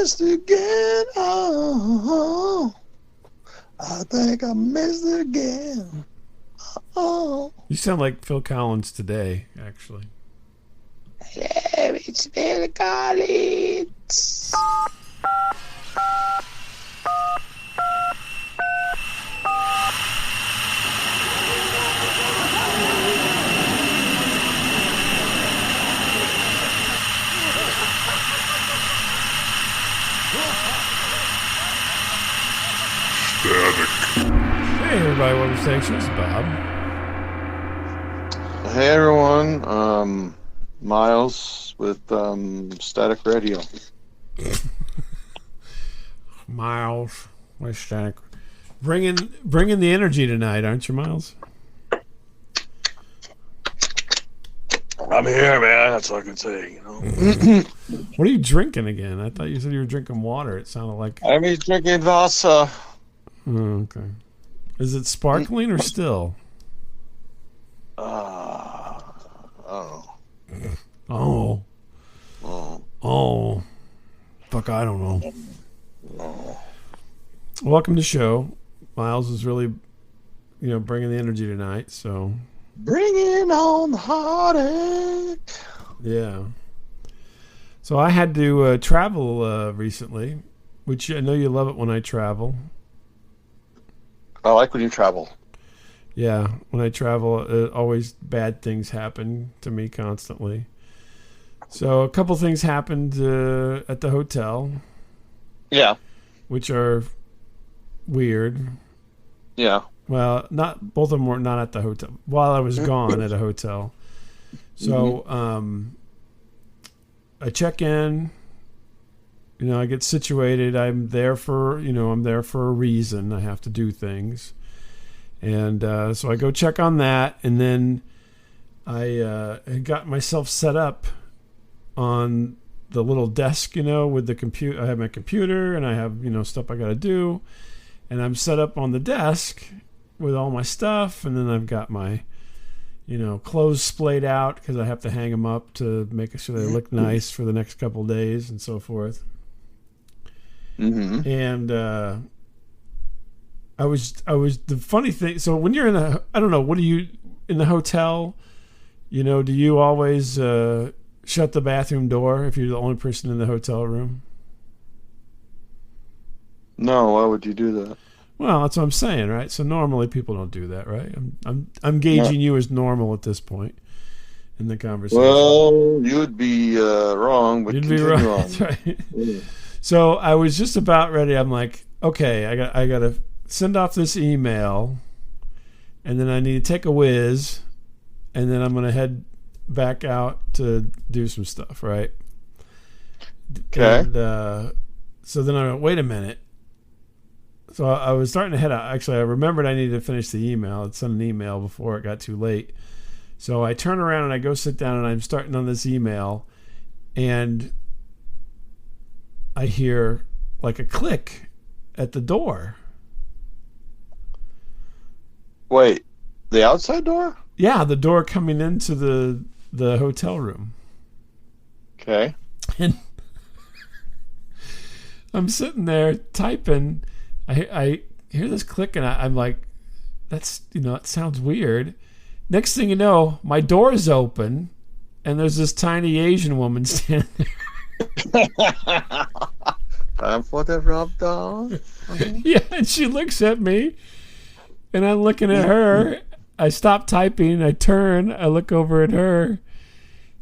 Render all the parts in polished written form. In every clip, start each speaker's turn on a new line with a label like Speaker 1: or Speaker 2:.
Speaker 1: missed again. Oh, I think I missed again. Oh.
Speaker 2: You sound like Phil Collins today, actually.
Speaker 1: Hello, it's Phil Collins.
Speaker 2: Hey everybody, welcome to Station. This is Bob.
Speaker 1: Hey everyone, Miles with Static Radio.
Speaker 2: Miles, my static. Bringing the energy tonight, aren't you, Miles?
Speaker 1: I'm here, man. That's all I can say. You know.
Speaker 2: What are you drinking again? I thought you said you were drinking water. It sounded like.
Speaker 1: I'm drinking Vasa.
Speaker 2: Oh, okay. Is it sparkling or still?
Speaker 1: Oh.
Speaker 2: Fuck, I don't know.
Speaker 1: Oh.
Speaker 2: Welcome to the show. Miles is really, bringing the energy tonight. So.
Speaker 1: Bringing on the heartache.
Speaker 2: Yeah. So I had to travel recently, which I know you love it when I travel.
Speaker 1: I like when you travel.
Speaker 2: Yeah, when I travel, always bad things happen to me constantly. So a couple things happened at the hotel.
Speaker 1: Yeah.
Speaker 2: Which are weird.
Speaker 1: Yeah.
Speaker 2: Well, not both of them were not at the hotel. While I was gone at a hotel. So I check in. I get situated. I'm there for a reason. I have to do things. And so I go check on that. And then I got myself set up on the little desk, with the computer. I have my computer and I have, stuff I got to do. And I'm set up on the desk with all my stuff. And then I've got my, clothes splayed out because I have to hang them up to make sure they look nice for the next couple of days and so forth.
Speaker 1: Mm-hmm.
Speaker 2: And I was the funny thing. So when you're I don't know, what do you in the hotel? Do you always shut the bathroom door if you're the only person in the hotel room?
Speaker 1: No, why would you do that?
Speaker 2: Well, that's what I'm saying, right? So normally people don't do that, right? I'm gauging you as normal at this point in the conversation.
Speaker 1: Well, you would be wrong, but
Speaker 2: you'd be wrong. That's right. Yeah. So I was just about ready. I'm like, okay, I got to send off this email, and then I need to take a whiz, and then I'm going to head back out to do some stuff, right?
Speaker 1: Okay.
Speaker 2: And so then I went, wait a minute. So I was starting to head out. Actually, I remembered I needed to finish the email. I'd sent an email before it got too late. So I turn around and I go sit down and I'm starting on this email, and I hear like a click at the door.
Speaker 1: Wait, the outside door?
Speaker 2: Yeah, the door coming into the hotel room.
Speaker 1: Okay.
Speaker 2: And I'm sitting there typing. I hear this click and I'm like, that's, it sounds weird. Next thing you know, my door is open and there's this tiny Asian woman standing there.
Speaker 1: Time for the rub down.
Speaker 2: Yeah, and she looks at me, and I'm looking at her. I stop typing. I turn. I look over at her,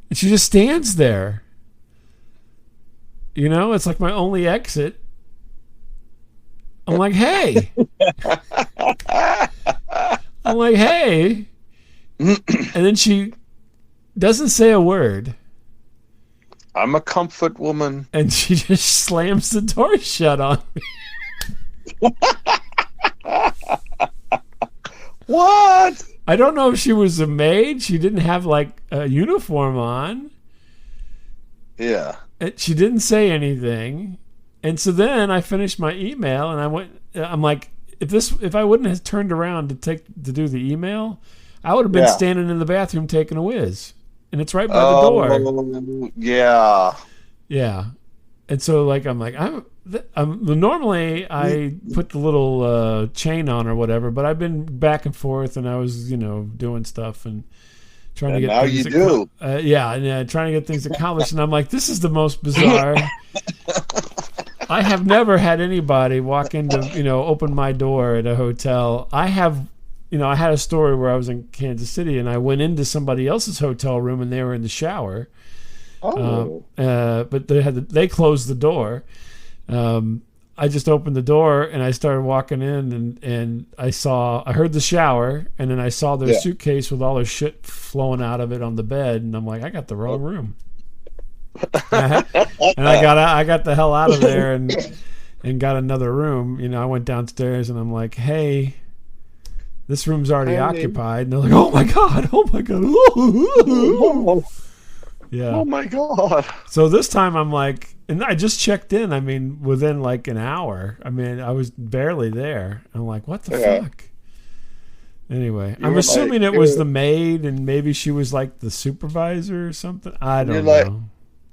Speaker 2: and she just stands there. It's like my only exit. I'm like, hey. And then she doesn't say a word.
Speaker 1: I'm a comfort woman.
Speaker 2: And she just slams the door shut on me.
Speaker 1: What?
Speaker 2: I don't know if she was a maid. She didn't have like a uniform on.
Speaker 1: Yeah.
Speaker 2: And she didn't say anything. And so then I finished my email and I'm like, if I wouldn't have turned around to do the email, I would have been standing in the bathroom taking a whiz. And it's right by the door.
Speaker 1: Yeah.
Speaker 2: Yeah. And so like I'm normally I put the little chain on or whatever, but I've been back and forth, and I was doing stuff and trying to
Speaker 1: And
Speaker 2: get
Speaker 1: now
Speaker 2: things
Speaker 1: you do.
Speaker 2: trying to get things accomplished, and I'm like, this is the most bizarre. I have never had anybody walk into open my door at a hotel. I had a story where I was in Kansas City, and I went into somebody else's hotel room, and they were in the shower.
Speaker 1: Oh.
Speaker 2: But they closed the door. I just opened the door and I started walking in, and I heard the shower, and then I saw their suitcase with all their shit flowing out of it on the bed, and I'm like, I got the wrong room. And I got the hell out of there and got another room. I went downstairs and I'm like, hey, this room's already occupied. And they're like, oh my god. Yeah.
Speaker 1: Oh my god.
Speaker 2: So this time I'm like, and I just checked in. I mean, within like an hour. I mean, I was barely there. I'm like, what the fuck? Anyway, I'm assuming it was the maid, and maybe she was like the supervisor or something. I don't know.
Speaker 1: Like,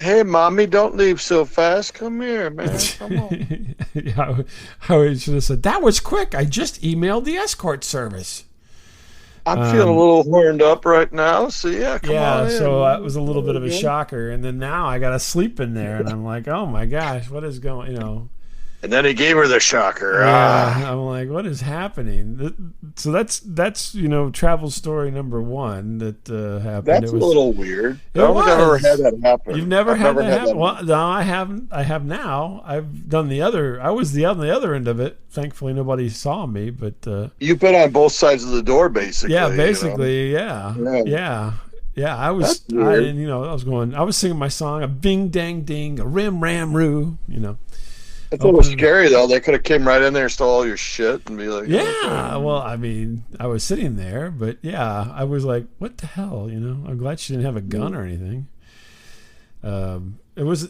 Speaker 1: hey, mommy, don't leave so fast. Come here, man. Come on.
Speaker 2: Yeah, I should have said, that was quick. I just emailed the escort service.
Speaker 1: I'm feeling a little horned up right now, so come on in.
Speaker 2: So that was a little bit of a shocker, and then now I got to sleep in there, and I'm like, oh my gosh, what is going,
Speaker 1: And then he gave her the shocker.
Speaker 2: Yeah, I'm like, what is happening? So that's travel story number one that happened.
Speaker 1: That's a little weird. I don't think I've ever had that happen.
Speaker 2: You've never had that happen? Well, no, I haven't. I have now. I've done the other. I was on the other end of it. Thankfully, nobody saw me. But
Speaker 1: you've been on both sides of the door, basically.
Speaker 2: Yeah, basically, yeah. I was. I was singing my song, a bing dang ding, a rim ram roo.
Speaker 1: It's a little scary though. They could have came right in there, stole all your shit, and be like,
Speaker 2: "Yeah." Well, I mean, I was sitting there, but yeah, I was like, "What the hell?" I'm glad she didn't have a gun or anything. It was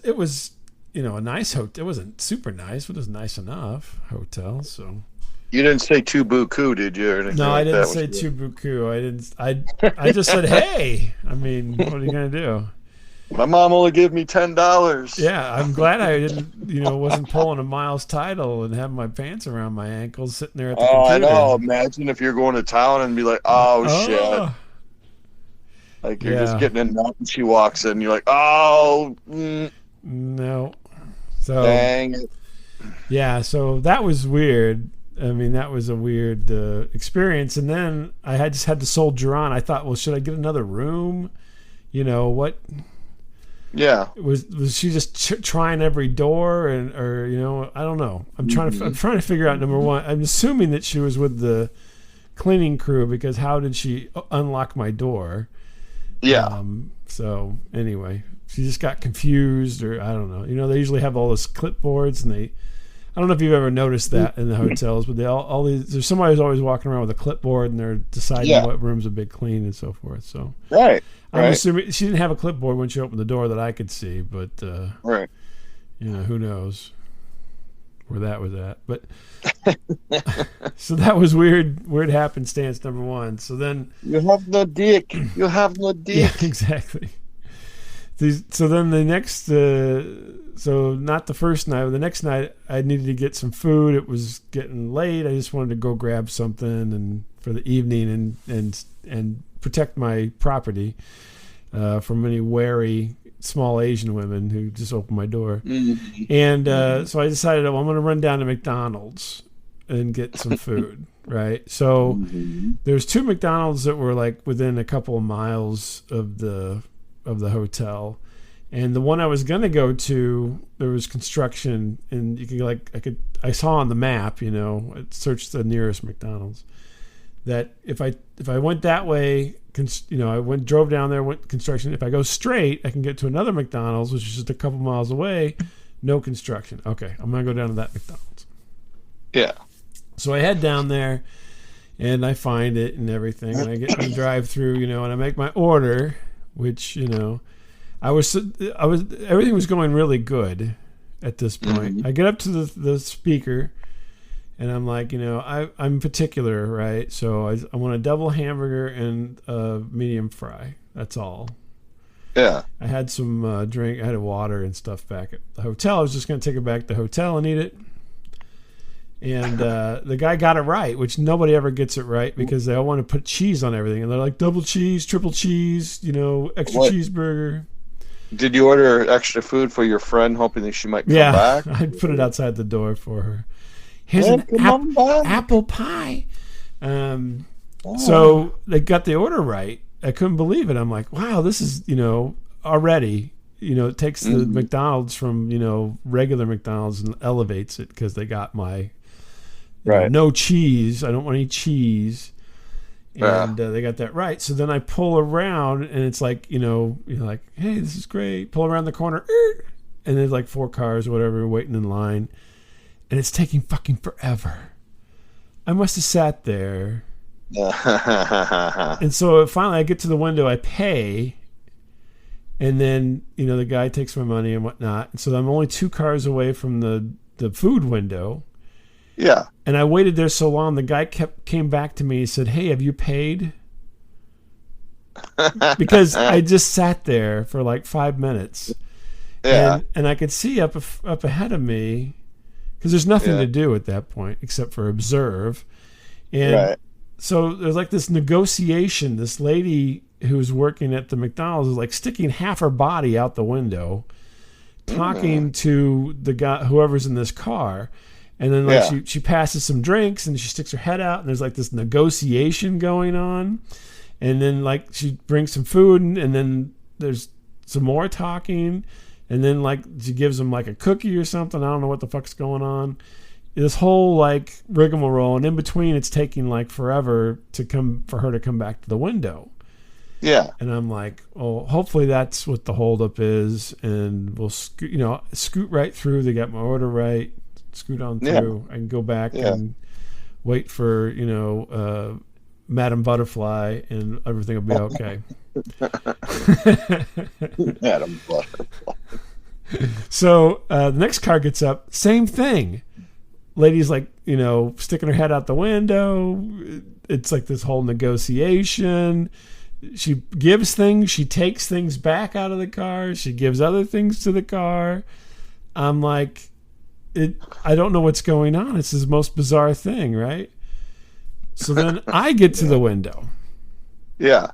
Speaker 2: a nice hotel. It wasn't super nice, but it was nice enough hotel. So
Speaker 1: you didn't say "tu buku," did you? Or anything
Speaker 2: no, I
Speaker 1: like
Speaker 2: didn't say "tu buku." I didn't. I just said, "Hey." I mean, what are you gonna do?
Speaker 1: My mom only gave me $10.
Speaker 2: Yeah, I'm glad I didn't, wasn't pulling a Miles Title and having my pants around my ankles sitting there at the computer.
Speaker 1: I know. Imagine if you're going to town and be like, shit. Like you're just getting in and she walks in, you're like,
Speaker 2: no. So
Speaker 1: dang it.
Speaker 2: Yeah, so that was weird. I mean, that was a weird experience. And then I just had to soldier on. I thought, well, should I get another room? What?
Speaker 1: Yeah.
Speaker 2: Was she just trying every door or I don't know. I'm trying to figure out, number one. I'm assuming that she was with the cleaning crew, because how did she unlock my door?
Speaker 1: Yeah.
Speaker 2: So anyway, she just got confused, or I don't know. They usually have all those clipboards, and I don't know if you've ever noticed that in the hotels, but there's somebody who's always walking around with a clipboard, and they're deciding what rooms have been clean and so forth. So
Speaker 1: right.
Speaker 2: I'm assuming she didn't have a clipboard when she opened the door that I could see, but
Speaker 1: right.
Speaker 2: Who knows where that was at. But so that was weird happenstance number one. So then
Speaker 1: you have no dick. You have no dick.
Speaker 2: Yeah, exactly. So then the next, so not the first night, but the next night I needed to get some food. It was getting late. I just wanted to go grab something and for the evening and protect my property from any wary small Asian women who just opened my door. Mm-hmm. And so I decided, I'm going to run down to McDonald's and get some food. Right. So there's two McDonald's that were like within a couple of miles of the hotel, and the one I was gonna go to, there was construction, and I saw on the map, I searched the nearest McDonald's, that if I went that way, drove down there, went construction. If I go straight, I can get to another McDonald's, which is just a couple miles away, no construction. Okay, I'm gonna go down to that McDonald's.
Speaker 1: Yeah.
Speaker 2: So I head down there, and I find it and everything, and I get in the drive-through, and I make my order, which everything was going really good at this point. Mm-hmm. I get up to the speaker, and I'm like, I'm particular, right? So I want a double hamburger and a medium fry. That's all.
Speaker 1: Yeah.
Speaker 2: I had some drink. I had water and stuff back at the hotel. I was just going to take it back to the hotel and eat it. And the guy got it right, which nobody ever gets it right because they all want to put cheese on everything. And they're like, double cheese, triple cheese, extra cheeseburger.
Speaker 1: Did you order extra food for your friend hoping that she might come back?
Speaker 2: I put it outside the door for her. Here's an apple pie. So they got the order right. I couldn't believe it. I'm like, wow, this is, already, it takes the McDonald's from, regular McDonald's and elevates it because they got my no cheese. I don't want any cheese. And they got that right. So then I pull around and it's like, you're like, hey, this is great. Pull around the corner. And there's like 4 cars or whatever waiting in line. And it's taking fucking forever. I must have sat there. And so finally I get to the window, I pay. And then, the guy takes my money and whatnot. And so I'm only 2 cars away from the food window.
Speaker 1: Yeah.
Speaker 2: And I waited there so long, the guy came back to me and said, hey, have you paid? Because I just sat there for like 5 minutes.
Speaker 1: Yeah.
Speaker 2: And I could see up ahead of me, because there's nothing to do at that point except for observe. And so there's like this negotiation. This lady who was working at the McDonald's is like sticking half her body out the window, talking to the guy, whoever's in this car. And then she passes some drinks and she sticks her head out and there's like this negotiation going on. And then like she brings some food and then there's some more talking. And then like she gives him like a cookie or something. I don't know what the fuck's going on. This whole like rigmarole. And in between it's taking like forever for her to come back to the window.
Speaker 1: Yeah.
Speaker 2: And I'm like, oh, hopefully that's what the holdup is. And we'll scoot right through. They got my order right. Scoot on through. I can go back and wait for Madam Butterfly, and everything will be okay.
Speaker 1: Madam Butterfly.
Speaker 2: So the next car gets up, same thing. Lady's like, sticking her head out the window. It's like this whole negotiation. She gives things, she takes things back out of the car. She gives other things to the car. I'm like, I don't know what's going on. It's the most bizarre thing, right? So then I get to the window.
Speaker 1: Yeah.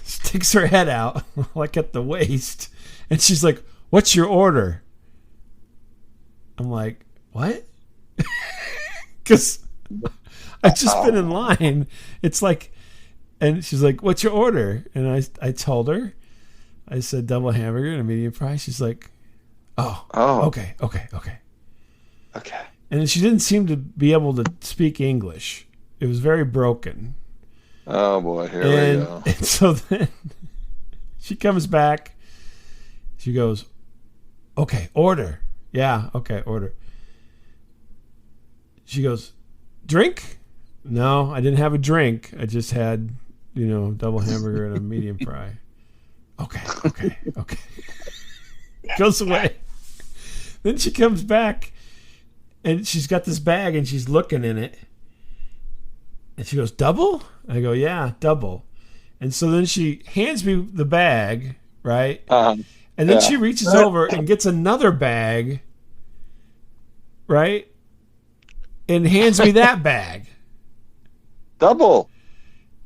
Speaker 2: Sticks her head out, like at the waist. And she's like, what's your order? I'm like, what? Because I've just been in line. It's like, and she's like, what's your order? And I told her. I said, double hamburger and a medium fry. She's like, Oh. Okay. And she didn't seem to be able to speak English. It was very broken.
Speaker 1: Oh boy, here we go.
Speaker 2: And so then she comes back. She goes, okay, order. Yeah, okay, order. She goes, drink? No, I didn't have a drink. I just had, double hamburger and a medium fry. Okay. Goes away. Then she comes back and she's got this bag and she's looking in it. And she goes, double? I go, yeah, double. And so then she hands me the bag, right? And then she reaches over and gets another bag, right? And hands me that bag.
Speaker 1: Double.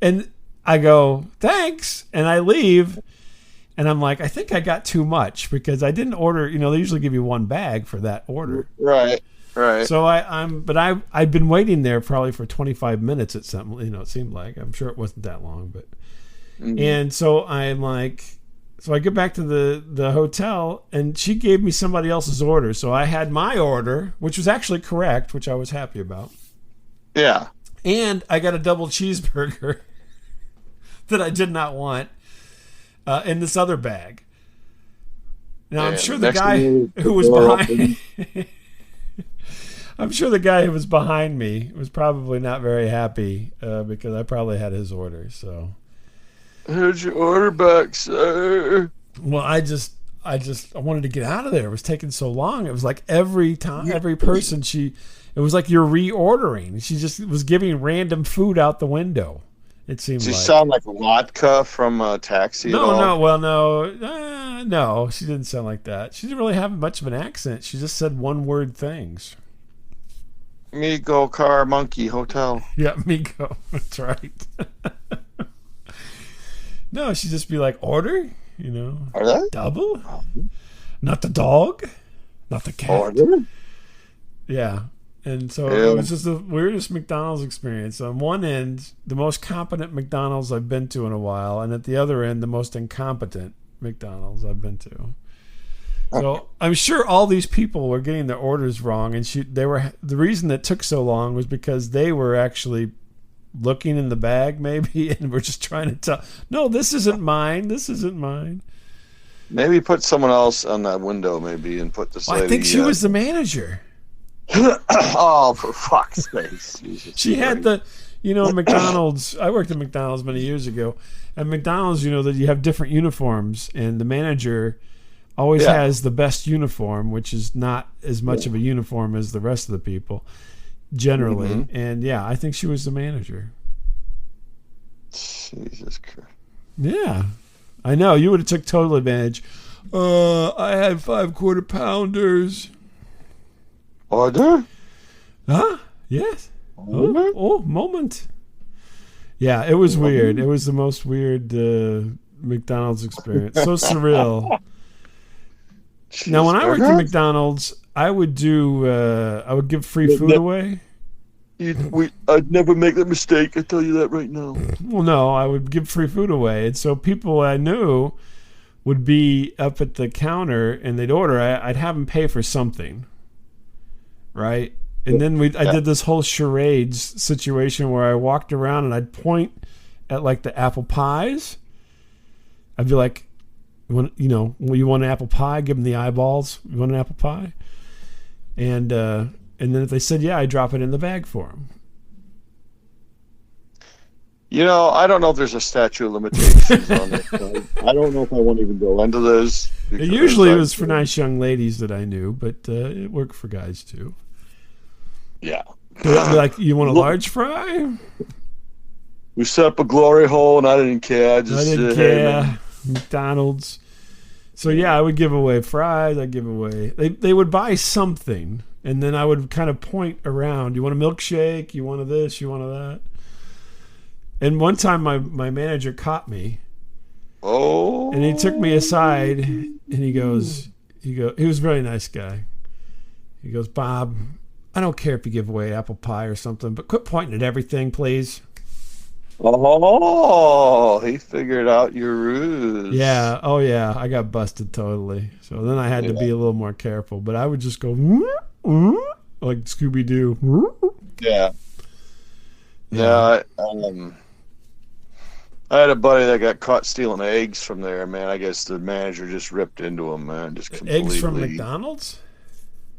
Speaker 2: And I go, thanks. And I leave. And I'm like, I think I got too much because I didn't order. They usually give you one bag for that order.
Speaker 1: Right.
Speaker 2: So I've been waiting there probably for 25 minutes at something. It seemed like. I'm sure it wasn't that long, but. And so I'm like, so I get back to the hotel, and she gave me somebody else's order. So I had my order, which was actually correct, which I was happy about.
Speaker 1: Yeah.
Speaker 2: And I got a double cheeseburger that I did not want. In this other bag. Now I'm sure the guy who was behind I'm sure the guy who was behind me was probably not very happy because I probably had his order. So
Speaker 3: Here's your order back, sir.
Speaker 2: Well, I wanted to get out of there. It was taking so long. It was like every person it was like you're reordering. She just was giving random food out the window. It seemed
Speaker 1: She
Speaker 2: like.
Speaker 1: sound like Latka from Taxi at all?
Speaker 2: No, she didn't sound like that. She didn't really have much of an accent. She just said one-word things.
Speaker 1: Me go car monkey hotel.
Speaker 2: Yeah, Miko. That's right. No, she'd just be like, order,
Speaker 1: Are they?
Speaker 2: double, not the dog, not the cat.
Speaker 1: Order?
Speaker 2: Yeah. And so it was just the weirdest McDonald's experience. On one end, the most competent McDonald's I've been to in a while, and at the other end, the most incompetent McDonald's I've been to. So I'm sure all these people were getting their orders wrong, and the reason it took so long was because they were actually looking in the bag, maybe, and we're just trying to tell, no, this isn't mine. This isn't mine.
Speaker 1: Maybe put someone else on that window, maybe, and put this lady.
Speaker 2: I think she was the manager.
Speaker 1: Oh, for fuck's sake!
Speaker 2: She had the, McDonald's. I worked at McDonald's many years ago. At McDonald's, that you have different uniforms, and the manager always has the best uniform, which is not as much of a uniform as the rest of the people, generally. Mm-hmm. And I think she was the manager.
Speaker 1: Jesus Christ!
Speaker 2: Yeah, I know. You would have took total advantage. I had 5 quarter pounders.
Speaker 1: Order?
Speaker 2: Huh? Yes. Oh, moment. Yeah, it was weird. It was the most weird McDonald's experience. So surreal. Now, when I worked at McDonald's, I would give free food away.
Speaker 1: I'd never make that mistake. I tell you that right now.
Speaker 2: Well, no, I would give free food away, and so people I knew would be up at the counter and they'd order. I'd have them pay for something. Right? And then I did this whole charades situation where I walked around and I'd point at like the apple pies. I'd be like, you want an apple pie? Give them the eyeballs. You want an apple pie? And then if they said yeah, I drop it in the bag for them.
Speaker 1: I don't know if there's a statute of limitations on it. I don't know if I want to even go into this.
Speaker 2: Usually it was for nice young ladies that I knew, but it worked for guys too.
Speaker 1: Yeah.
Speaker 2: Like, you want a large fry?
Speaker 1: We set up a glory hole, and I didn't care. I
Speaker 2: didn't care. McDonald's. So I would give away fries. I'd give away. They would buy something, and then I would kind of point around. You want a milkshake? You want this? You want that? And one time my manager caught me.
Speaker 1: Oh.
Speaker 2: And he took me aside and he was a very nice guy. He goes, Bob, I don't care if you give away apple pie or something, but quit pointing at everything, please.
Speaker 1: Oh, he figured out your ruse.
Speaker 2: Yeah. Oh, yeah. I got busted totally. So then I had to be a little more careful. But I would just go, like Scooby-Doo.
Speaker 1: Yeah. Yeah. I had a buddy that got caught stealing eggs from there, man. I guess the manager just ripped into him, man. Just completely.
Speaker 2: Eggs from McDonald's?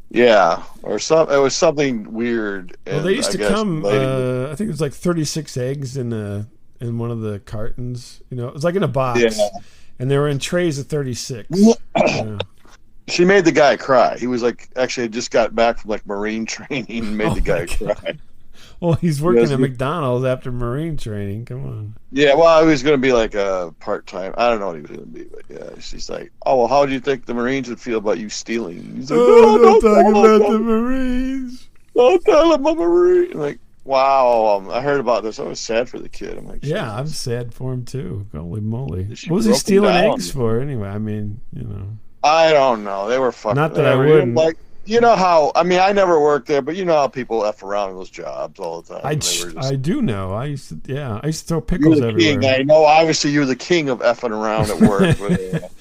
Speaker 1: Yeah, or some. It was something weird.
Speaker 2: Well, they used to come. I think it was like 36 eggs in one of the cartons. It was like in a box, and they were in trays of 36.
Speaker 1: She made the guy cry. He was like, actually, had just got back from like Marine training and made the guy cry.
Speaker 2: Well, he's working at McDonald's after Marine training. Come on.
Speaker 1: Yeah, well, he was going to be like a part-time. I don't know what he was going to be, but yeah, she's like, oh, well, how do you think the Marines would feel about you stealing? He's like,
Speaker 2: don't talk about the Marines.
Speaker 1: Don't tell him I'm a Marine. I'm like, wow, I heard about this. I was sad for the kid. I'm like,
Speaker 2: yeah, I'm sad for him too. Holy moly. What was he stealing eggs for anyway? I mean,
Speaker 1: I don't know. They were fucking.
Speaker 2: Not that I wouldn't.
Speaker 1: Like, you know how, I mean, I never worked there, but you know how people F around in those jobs all the time.
Speaker 2: I do know. I used to throw pickles everywhere.
Speaker 1: King. I know, obviously, you're the king of effing around at work. But,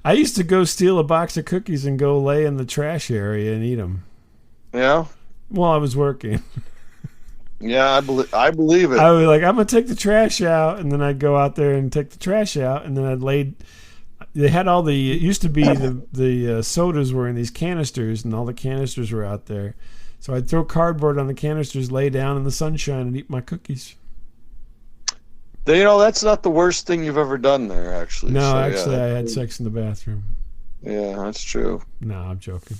Speaker 2: I used to go steal a box of cookies and go lay in the trash area and eat them.
Speaker 1: Yeah?
Speaker 2: While I was working.
Speaker 1: Yeah, I believe it.
Speaker 2: I was like, I'm going to take the trash out, and then I'd go out there and take the trash out, and then I'd lay... They had it used to be the sodas were in these canisters, and all the canisters were out there. So I'd throw cardboard on the canisters, lay down in the sunshine, and eat my cookies.
Speaker 1: That's not the worst thing you've ever done there, actually.
Speaker 2: No,
Speaker 1: so,
Speaker 2: actually, I had sex in the bathroom.
Speaker 1: Yeah, that's true.
Speaker 2: No, I'm joking.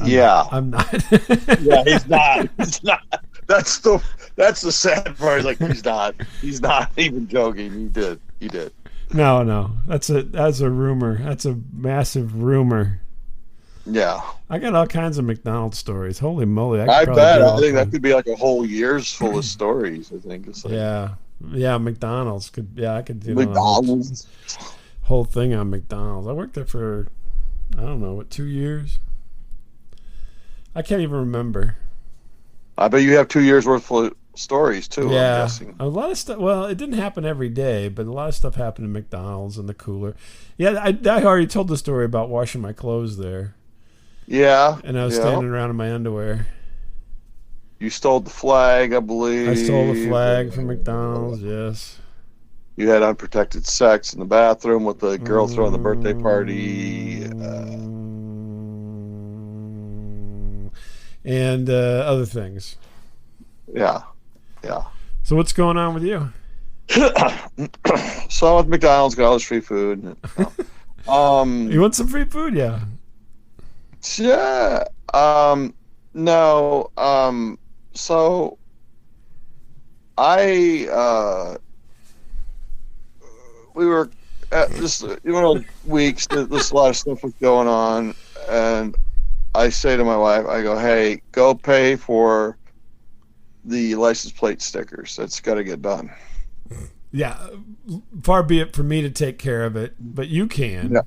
Speaker 1: I'm
Speaker 2: not.
Speaker 1: Yeah, he's not. He's not. That's the sad part. Like he's not even joking. He did.
Speaker 2: No, that's a rumor. That's a massive rumor.
Speaker 1: Yeah,
Speaker 2: I got all kinds of McDonald's stories. Holy moly!
Speaker 1: I bet. I think that could be like a whole year's full of stories. I think it's like,
Speaker 2: yeah. McDonald's could. Yeah, I could do
Speaker 1: McDonald's
Speaker 2: whole thing on McDonald's. I worked there for, I don't know, 2 years. I can't even remember.
Speaker 1: I bet you have 2 years worth of stories too.
Speaker 2: Yeah,
Speaker 1: I'm guessing.
Speaker 2: a lot of stuff. Well, it didn't happen every day, but a lot of stuff happened in McDonald's and the cooler. Yeah, I already told the story about washing my clothes there.
Speaker 1: Yeah,
Speaker 2: and I was standing around in my underwear.
Speaker 1: You stole the flag, I believe.
Speaker 2: I stole the flag from McDonald's. Yes.
Speaker 1: You had unprotected sex in the bathroom with the girl throwing the birthday party.
Speaker 2: And other things.
Speaker 1: Yeah.
Speaker 2: So what's going on with you?
Speaker 1: So with McDonald's, got all this free food.
Speaker 2: You want some free food? Yeah.
Speaker 1: Yeah. No. So we were at this one of those weeks that there's a lot of stuff was going on, and I say to my wife, I go, hey, go pay for the license plate stickers. That's got to get done.
Speaker 2: Yeah, far be it for me to take care of it, but you can.
Speaker 1: Yeah.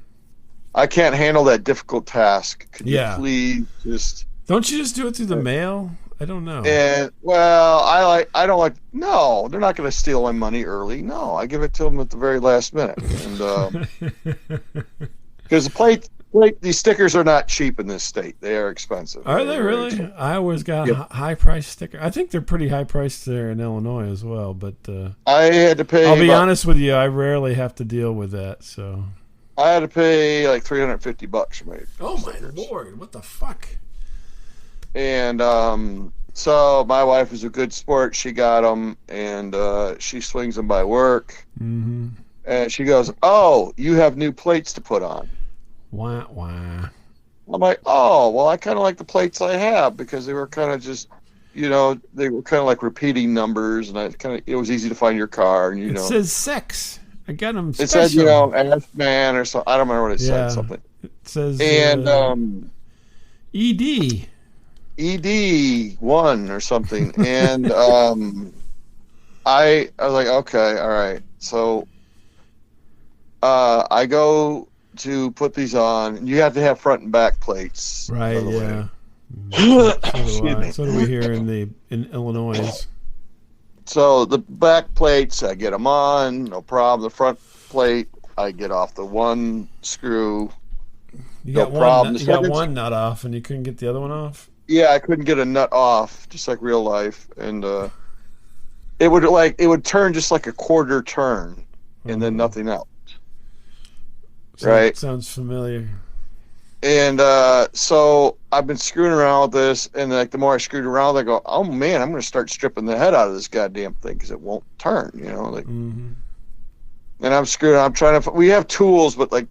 Speaker 1: I can't handle that difficult task. Could you please just...
Speaker 2: Don't you just do it through the mail? I don't know.
Speaker 1: And, well, I don't like... No, they're not going to steal my money early. No, I give it to them at the very last minute. And because these stickers are not cheap in this state. They are expensive.
Speaker 2: Are they really? I always got high price stickers. I think they're pretty high priced there in Illinois as well. But
Speaker 1: I had to pay.
Speaker 2: I'll be honest with you. I rarely have to deal with that. So
Speaker 1: I had to pay like $350 for my.
Speaker 2: Oh my Lord! What the fuck?
Speaker 1: And so my wife is a good sport. She got them, and she swings them by work.
Speaker 2: Mm-hmm.
Speaker 1: And she goes, "Oh, you have new plates to put on."
Speaker 2: Wah. I'm
Speaker 1: like, oh, well, I kind of like the plates I have because they were kind of just, they were kind of like repeating numbers, and it was easy to find your car, and
Speaker 2: it says sex. I got them.
Speaker 1: It said, F-man or something. I don't remember what it said. Something.
Speaker 2: It says
Speaker 1: and ED1 or something, and I was like, okay, all right, so I go to put these on. You have to have front and back plates.
Speaker 2: Right, yeah. So do we here in Illinois.
Speaker 1: So the back plates, I get them on, no problem. The front plate, I get off the one screw.
Speaker 2: You got one nut off, and you couldn't get the other one off?
Speaker 1: Yeah, I couldn't get a nut off, just like real life. And it would turn just like a quarter turn, and then nothing else. Right.
Speaker 2: Sounds familiar.
Speaker 1: And so I've been screwing around with this, and like the more I screwed around, I go, oh man, I'm going to start stripping the head out of this goddamn thing because it won't turn,
Speaker 2: Mm-hmm.
Speaker 1: And I'm screwing. I'm trying to. We have tools, but like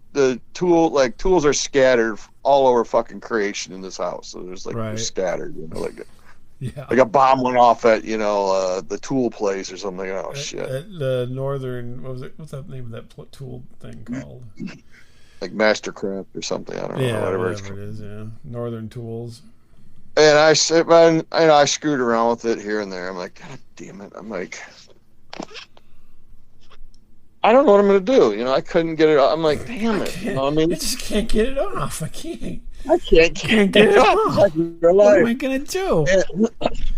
Speaker 1: tools are scattered all over fucking creation in this house. So there's they're scattered, like a bomb went off at the tool place or something. Oh shit!
Speaker 2: At the Northern, what's that name of that tool thing called?
Speaker 1: Like Mastercraft or something. I don't know. Whatever it
Speaker 2: is. Yeah, Northern Tools.
Speaker 1: And I screwed around with it here and there. I'm like, God damn it! I'm like, I don't know what I'm gonna do. I couldn't get it. I'm like, damn it!
Speaker 2: I just can't get it off. I can't
Speaker 1: get it off.
Speaker 2: Like, what am I gonna do?
Speaker 1: And,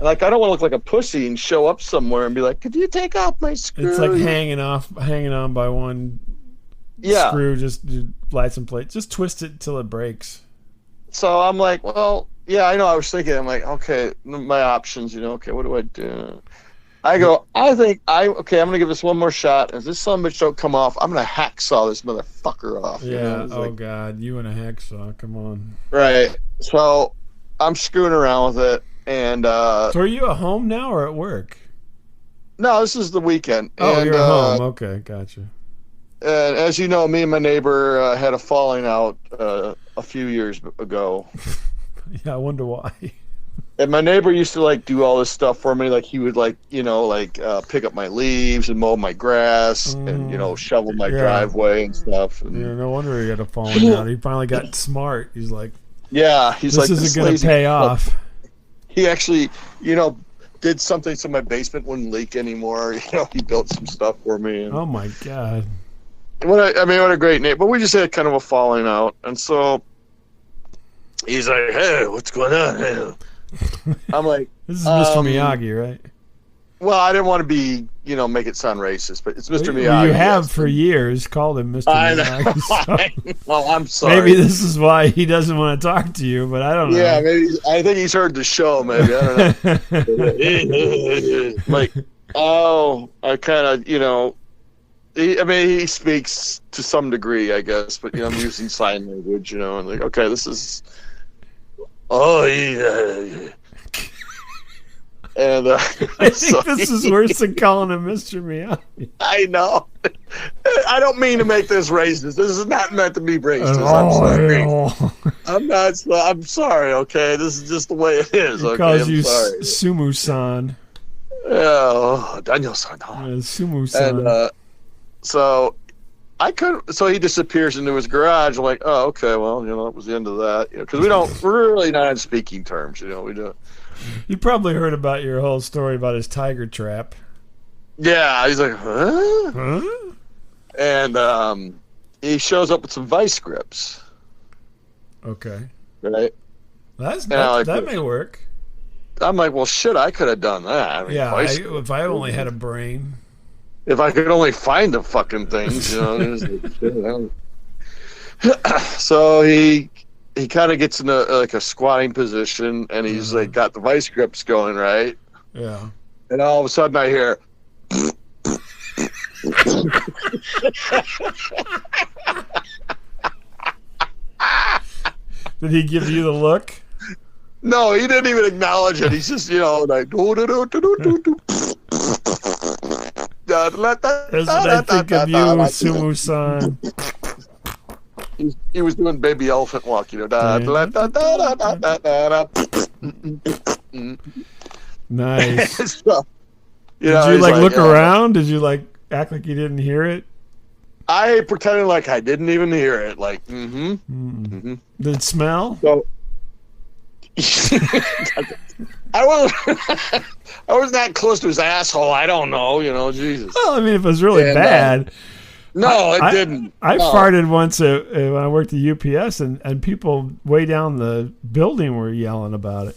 Speaker 1: I don't want to look like a pussy and show up somewhere and be like, could you take off my screw?
Speaker 2: It's like hanging on by one screw. Just light some plate. Just twist it until it breaks.
Speaker 1: So I'm like, well, yeah, I know. I was thinking, I'm like, okay, my options. Okay, what do I do? I go, I'm gonna give this one more shot. If this son of a bitch don't come off, I'm gonna hacksaw this motherfucker off.
Speaker 2: Yeah. God, you and a hacksaw. Come on.
Speaker 1: Right. So I'm screwing around with it, and
Speaker 2: so are you at home now or at work?
Speaker 1: No, this is the weekend.
Speaker 2: Oh, you're at home. Okay, gotcha.
Speaker 1: And as you know, me and my neighbor had a falling out a few years ago.
Speaker 2: Yeah, I wonder why.
Speaker 1: And my neighbor used to like do all this stuff for me. Like he would like, pick up my leaves and mow my grass and, shovel my driveway and stuff. And,
Speaker 2: yeah, no wonder he got a falling out. He finally got smart. He's like,
Speaker 1: he's
Speaker 2: this
Speaker 1: like,
Speaker 2: isn't going to pay off.
Speaker 1: He actually, did something so my basement wouldn't leak anymore. He built some stuff for me. And
Speaker 2: oh my God.
Speaker 1: what a great neighbor. But we just had kind of a falling out. And so he's like, hey, what's going on? Hey. I'm like,
Speaker 2: this is Mr. Miyagi, right?
Speaker 1: Well, I didn't want to be, make it sound racist, but it's Mr. Miyagi.
Speaker 2: You have for years called him Mr. Miyagi. So
Speaker 1: well, I'm sorry.
Speaker 2: Maybe this is why he doesn't want to talk to you, but I don't know.
Speaker 1: Yeah, maybe. I think he's heard the show, maybe. I don't know. Like, I kind of, he speaks to some degree, I guess, but, I'm using sign language, and like, okay, this is... Oh, yeah. And
Speaker 2: I think this is worse than calling him Mr. Miyagi.
Speaker 1: I know. I don't mean to make this racist. This is not meant to be racist. I'm not. I'm sorry. Okay, this is just the way it is.
Speaker 2: He calls you Sumu-san.
Speaker 1: Yeah, Daniel-san.
Speaker 2: Sumu-san.
Speaker 1: And so I could. So he disappears into his garage. I'm like, oh, okay. Well, that was the end of that. Because we're really not on speaking terms. We don't.
Speaker 2: You probably heard about your whole story about his tiger trap.
Speaker 1: Yeah, he's like, huh? And he shows up with some vice grips.
Speaker 2: Okay.
Speaker 1: Right?
Speaker 2: That may work.
Speaker 1: I'm like, well, shit, I could have done that.
Speaker 2: If I only had a brain.
Speaker 1: If I could only find the fucking things, So he kind of gets in a squatting position, and he's like got the vice grips going, right?
Speaker 2: Yeah.
Speaker 1: And all of a sudden I hear...
Speaker 2: Did he give you the look?
Speaker 1: No, he didn't even acknowledge it. He's just, like...
Speaker 2: That's what I think of you, Sumu-san.
Speaker 1: He was doing baby elephant walk,
Speaker 2: Nice.
Speaker 1: So,
Speaker 2: did you look around? Did you act like you didn't hear it?
Speaker 1: I pretended like I didn't even hear it.
Speaker 2: Did it smell?
Speaker 1: So, I was that close to his asshole. I don't know. Jesus.
Speaker 2: Well, I mean, if it was really bad.
Speaker 1: No, it didn't.
Speaker 2: I farted once when I worked at UPS, and people way down the building were yelling about it.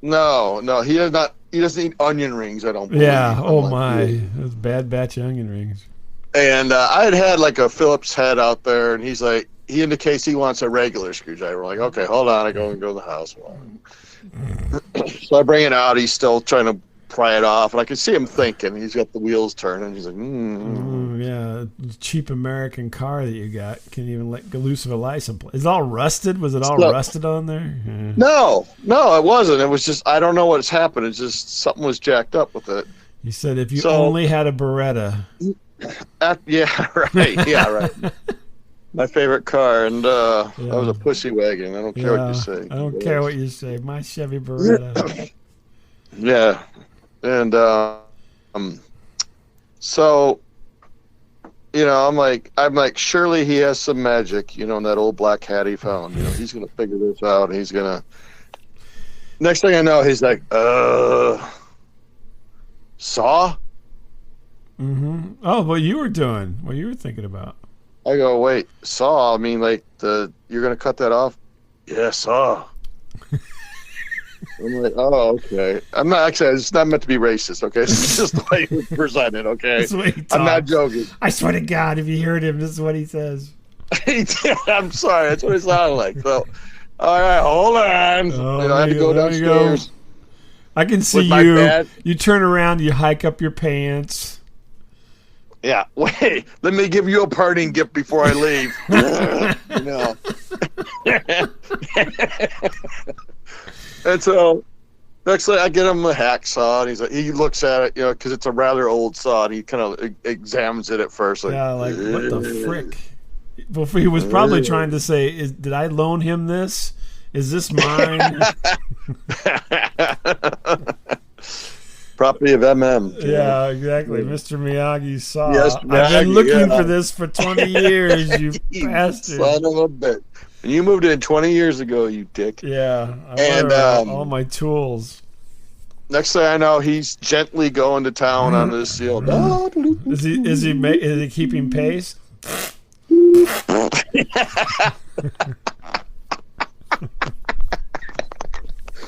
Speaker 1: No, he does not. He doesn't eat onion rings. I don't believe.
Speaker 2: Yeah. Oh my, those bad batch of onion rings.
Speaker 1: And I had like a Phillips head out there, and he's like, he indicates he wants a regular screwdriver. We're like, okay, hold on. I go to the house. So I bring it out. He's still trying to pry it off, and I can see him thinking. He's got the wheels turning. He's like,
Speaker 2: yeah, cheap American car that you got can't even let go loose of a license plate. Is it all rusted? Was it all rusted on there? Yeah.
Speaker 1: No, it wasn't. It was just, I don't know what's happened. It's just something was jacked up with it.
Speaker 2: He said, if you only had a Beretta.
Speaker 1: Yeah, right. Yeah, right. My favorite car, and that was a pussy wagon. I don't care what you say.
Speaker 2: I don't care what you say. My Chevy Beretta.
Speaker 1: Yeah. And so, I'm like, surely he has some magic, in that old black hat he found. He's gonna figure this out. And he's gonna. Next thing I know, he's like, saw.
Speaker 2: Oh, what you were doing? What you were thinking about?
Speaker 1: I go, wait, saw? I mean, you're gonna cut that off? Yeah, saw. I'm like, oh, okay. I'm not actually. It's not meant to be racist. Okay, it's just the way he presented. Okay, I'm not joking.
Speaker 2: I swear to God, if you heard him, this is what he says.
Speaker 1: I'm sorry. That's what it sounded like. So, all right, hold on. I had to go downstairs.
Speaker 2: I can see you. Dad. You turn around. You hike up your pants.
Speaker 1: Yeah. Wait. Let me give you a parting gift before I leave. And so, next thing I get him a hacksaw, and he looks at it, because it's a rather old saw, and he kind of examines it at first. Like,
Speaker 2: yeah, like, what the frick? Well, he was probably trying to say, did I loan him this? Is this mine?
Speaker 1: Property of MM.
Speaker 2: Yeah, exactly. Mr. Miyagi saw.
Speaker 1: Yes,
Speaker 2: I've been
Speaker 1: Miyagi,
Speaker 2: looking for this for 20 years, you bastard.
Speaker 1: Son of a bitch. And you moved in 20 years ago, you dick.
Speaker 2: Yeah, I
Speaker 1: And
Speaker 2: all my tools.
Speaker 1: Next thing I know, he's gently going to town on this field.
Speaker 2: Is he keeping pace?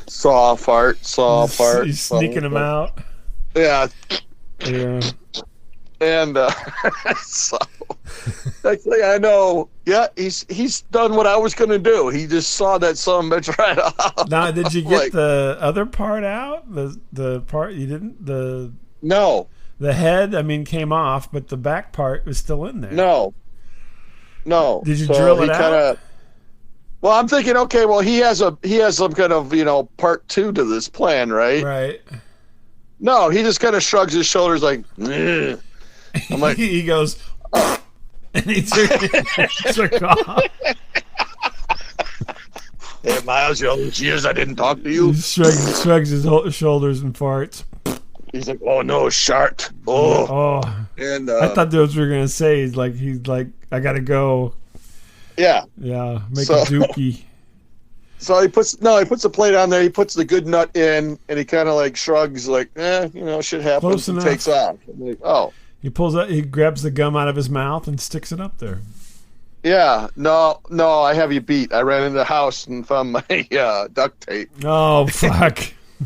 Speaker 1: Saw fart.
Speaker 2: He's sneaking him out.
Speaker 1: Yeah.
Speaker 2: Yeah.
Speaker 1: And so next thing I know, yeah, he's done what I was gonna do. He just saw that son of a bitch right off.
Speaker 2: Now, did you get the other part out? The part you didn't?
Speaker 1: No.
Speaker 2: The head, I mean, came off, but the back part was still in there.
Speaker 1: No.
Speaker 2: Did you drill it out?
Speaker 1: Well, I'm thinking, okay, well, he has some kind of, part 2 to this plan, right?
Speaker 2: Right.
Speaker 1: No, he just kind of shrugs his shoulders like, "Ugh." I'm like,
Speaker 2: he goes, and he took off.
Speaker 1: Hey, Miles, all those years I didn't talk to you.
Speaker 2: He shrugs his shoulders and farts.
Speaker 1: He's like, oh no, shart. Oh. And
Speaker 2: I thought that's what you were gonna say. He's like, I gotta go.
Speaker 1: Yeah.
Speaker 2: Yeah. Make a dookie.
Speaker 1: So he puts the plate on there. He puts the good nut in, and he kind of like shrugs, like, shit happens. And takes off. I'm like, oh.
Speaker 2: He grabs the gum out of his mouth and sticks it up there.
Speaker 1: Yeah. No, I have you beat. I ran into the house and found my duct tape.
Speaker 2: Oh fuck.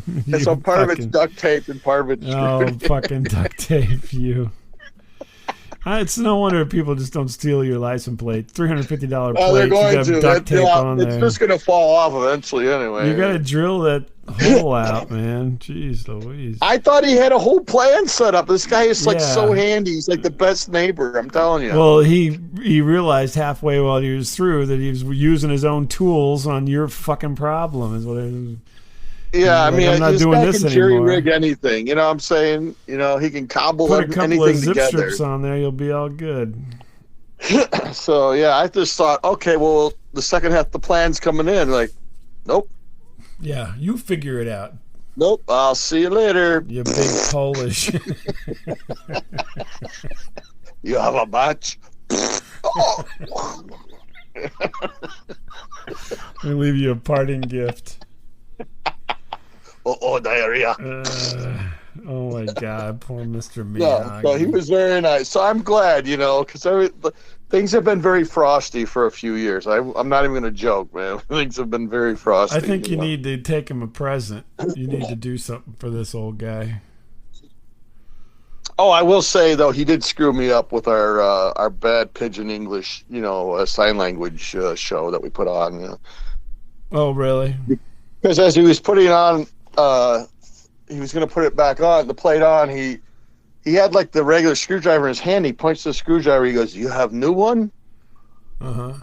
Speaker 1: And so part of it's duct tape and part of it's
Speaker 2: fucking duct tape, you. It's no wonder people just don't steal your license plate. $350 plate.
Speaker 1: They're going
Speaker 2: you got duct tape on there.
Speaker 1: It's just going to fall off eventually anyway.
Speaker 2: You got to drill that hole out, man. Jeez Louise.
Speaker 1: I thought he had a whole plan set up. This guy is so handy. He's like the best neighbor, I'm telling you.
Speaker 2: Well, he realized halfway while he was through that he was using his own tools on your fucking problem is what it was.
Speaker 1: Yeah,
Speaker 2: I'm not doing this anymore.
Speaker 1: Jury rig anything, you know what I'm saying? He can cobble
Speaker 2: Put a couple
Speaker 1: anything
Speaker 2: of zip
Speaker 1: together.
Speaker 2: strips on there, you'll be all good.
Speaker 1: So, yeah, I just thought, okay, well, the second half of the plan's coming in. Like, nope.
Speaker 2: Yeah, you figure it out.
Speaker 1: Nope, I'll see you later.
Speaker 2: You big Polish.
Speaker 1: You have a match?
Speaker 2: We leave you a parting gift.
Speaker 1: Diarrhea.
Speaker 2: Oh my God, poor Mr. Miyagi.
Speaker 1: No, so he was very nice. So I'm glad, because things have been very frosty for a few years. I'm not even going to joke, man. Things have been very frosty.
Speaker 2: I think you need to take him a present. You need to do something for this old guy.
Speaker 1: Oh, I will say though, he did screw me up with our bad pidgin English, sign language show that we put on.
Speaker 2: Oh, really?
Speaker 1: Because as he was putting on. He was going to put it back on, the plate on. He had like the regular screwdriver in his hand. He points to the screwdriver. He goes, "You have new one?"
Speaker 2: Uh-huh.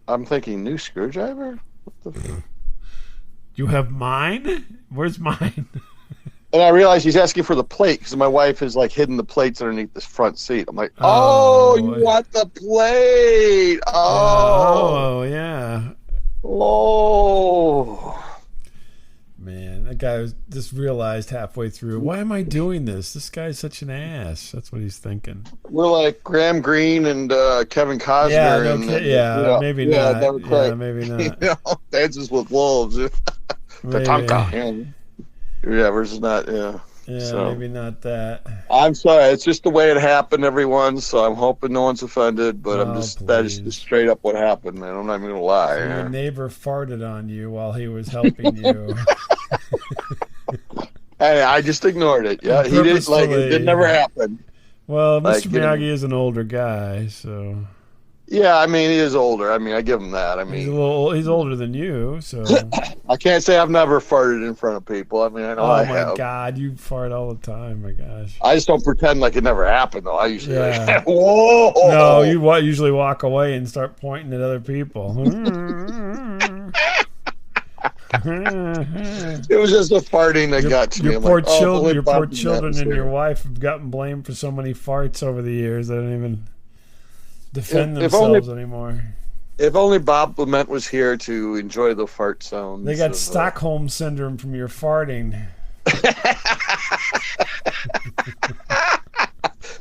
Speaker 1: I'm thinking, new screwdriver? What the fuck?
Speaker 2: You have mine? Where's mine?
Speaker 1: And I realized he's asking for the plate because my wife has like hidden the plates underneath this front seat. I'm like, oh, you want the plate?
Speaker 2: Oh, yeah.
Speaker 1: Oh.
Speaker 2: Man, that guy just realized halfway through, why am I doing this? This guy's such an ass. That's what he's thinking.
Speaker 1: We're like Graham Greene and Kevin Costner.
Speaker 2: Yeah, maybe not. Yeah, maybe not.
Speaker 1: Dances with Wolves. Tatanka. Yeah, versus not. Yeah.
Speaker 2: Yeah, so, maybe not that.
Speaker 1: I'm sorry. It's just the way it happened, everyone. So I'm hoping no one's offended. But that is just straight up what happened, man. I'm not even gonna lie.
Speaker 2: So your neighbor farted on you while he was helping you.
Speaker 1: Hey, I just ignored it. Yeah, he didn't like it. It never happened.
Speaker 2: Well, Mr. Miyagi is an older guy, so.
Speaker 1: Yeah, I mean, he is older. I mean, I give him that. I mean,
Speaker 2: he's older than you, so.
Speaker 1: I can't say I've never farted in front of people. I mean, I know I have. Oh, my
Speaker 2: God, you fart all the time. My gosh.
Speaker 1: I just don't pretend like it never happened, though. I usually
Speaker 2: like,
Speaker 1: whoa.
Speaker 2: No, you usually walk away and start pointing at other people.
Speaker 1: It was just the farting that got to me.
Speaker 2: Your poor children and your wife have gotten blamed for so many farts over the years. They don't even defend themselves anymore.
Speaker 1: If only Bob Clement was here to enjoy the fart sounds.
Speaker 2: They got Stockholm syndrome from your farting.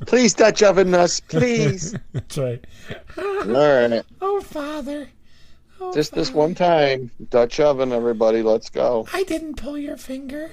Speaker 1: Please Dutch oven us, please.
Speaker 2: That's right.
Speaker 1: All right.
Speaker 2: Oh, Father.
Speaker 1: Just this one time. Dutch oven, everybody. Let's go.
Speaker 2: I didn't pull your finger.